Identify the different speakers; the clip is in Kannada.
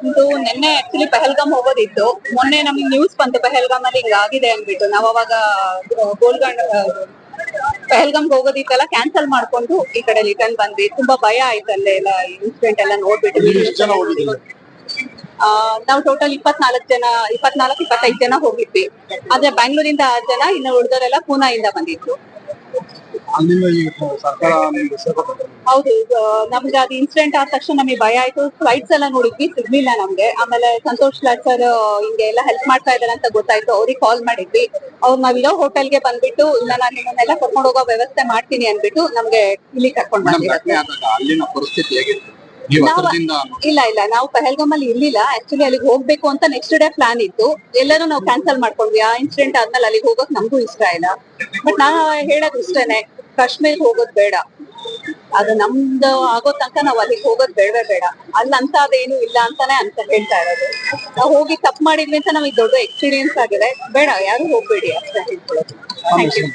Speaker 1: ಇದು ನಿನ್ನೆ ಆಕ್ಚುಲಿ ಪಹಲ್ಗಾಮ್ ಹೋಗೋದಿತ್ತು. ಮೊನ್ನೆ ನಮ್ಗೆ ನ್ಯೂಸ್ ಬಂತು ಪಹಲ್ಗಾಮ್ ಅಲ್ಲಿ ಹಿಂಗ್ ಆಗಿದೆ ಅನ್ಬಿಟ್ಟು. ನಾವ್ ಅವಾಗ ಗೋಲ್ಗಂಡ್ ಪಹಲ್ಗಾಮ್ಗೆ ಹೋಗೋದಿತ್ತಲ್ಲ ಕ್ಯಾನ್ಸಲ್ ಮಾಡ್ಕೊಂಡು ಈ ಕಡೆ ರಿಟರ್ನ್ ಬಂದ್ವಿ. ತುಂಬಾ ಭಯ ಆಯ್ತು ಅಲ್ಲೇ ಎಲ್ಲ ಇನ್ಸಿಡೆಂಟ್ ಎಲ್ಲ ನೋಡ್ಬಿಟ್ಟು. ನಾವು ಟೋಟಲ್ 24-25 ಜನ ಹೋಗಿದ್ವಿ. ಆದ್ರೆ ಬ್ಯಾಂಗ್ಳೂರಿಂದ 6 ಜನ, ಇನ್ನು ಉಳಿದವರೆಲ್ಲ ಪೂನಾಯಿಂದ ಬಂದಿದ್ರು. ಹೌದು, ನಮ್ಗೆ ಅದು ಇನ್ಸಿಡೆಂಟ್ ಆದ ತಕ್ಷಣ ನಮಗೆ ಭಯ ಆಯ್ತು. ಫ್ಲೈಟ್ಸ್ ಎಲ್ಲ ನೋಡಿದ್ವಿ, ಸಿಗ್ಲಿಲ್ಲ ನಮ್ಗೆ. ಆಮೇಲೆ ಸಂತೋಷ್ ಲಾಡ್ ಸರ್ ಹಿಂಗೆ ಎಲ್ಲ ಹೆಲ್ಪ್ ಮಾಡ್ತಾ ಇದಾರೆ ಅಂತ ಗೊತ್ತಾಯ್ತು. ಅವ್ರಿಗೆ ಕಾಲ್ ಮಾಡಿದ್ವಿ. ಅವ್ರು ನಾವಿರೋ ಹೋಟೆಲ್ಗೆ ಬಂದ್ಬಿಟ್ಟು ಇಲ್ಲ ನಾನು ನಿಮ್ಮನ್ನೆಲ್ಲ ಕರ್ಕೊಂಡು ಹೋಗೋ ವ್ಯವಸ್ಥೆ ಮಾಡ್ತೀನಿ ಅನ್ಬಿಟ್ಟು ನಮ್ಗೆ ಇಲ್ಲಿ ಕರ್ಕೊಂಡು ಬಂದಿದ್ದಾರೆ. ಇಲ್ಲ, ನಾವು ಪಹಲ್ಗಾಮ್ ಅಲ್ಲಿ ಇರ್ಲಿಲ್ಲ. ಆಕ್ಚುಲಿ ಅಲ್ಲಿಗೆ ಹೋಗ್ಬೇಕು ಅಂತ ನೆಕ್ಸ್ಟ್ ಡೇ ಪ್ಲಾನ್ ಇತ್ತು. ಎಲ್ಲರೂ ನಾವು ಕ್ಯಾನ್ಸಲ್ ಮಾಡ್ಕೊಂಡ್ವಿ. ಆ ಇನ್ಸಿಡೆಂಟ್ ಆದ್ಮೇಲೆ ಅಲ್ಲಿಗೆ ಹೋಗೋಕ್ ನಮಗೂ ಇಷ್ಟ ಇಲ್ಲ. ಬಟ್ ನಾನು ಹೇಳೋದು ಇಷ್ಟೇನೆ, ಕಾಶ್ಮೀರ್ಗೆ ಹೋಗೋದ್ ಬೇಡ. ಅದು ನಮ್ದು ಆಗೋ ತನಕ ನಾವ್ ಅಲ್ಲಿಗೆ ಹೋಗೋದ್ ಬೇಡವೇ ಬೇಡ. ಅಲ್ಲಿ ಅಂತ ಅದೇನು ಇಲ್ಲ ಅಂತಾನೆ ಅಂತ ಹೇಳ್ತಾ ಇರೋದು. ನಾವು ಹೋಗಿ ತಪ್ಪು ಮಾಡಿದ್ವಿ ಅಂತ ನಮಗೆ ದೊಡ್ಡ ಎಕ್ಸ್ಪೀರಿಯನ್ಸ್ ಆಗಿದೆ. ಬೇಡ, ಯಾರು ಹೋಗ್ಬೇಡಿ ಅಷ್ಟೇ ಹೇಳ್ಕೊಳ್ಳೋದು. Thank you.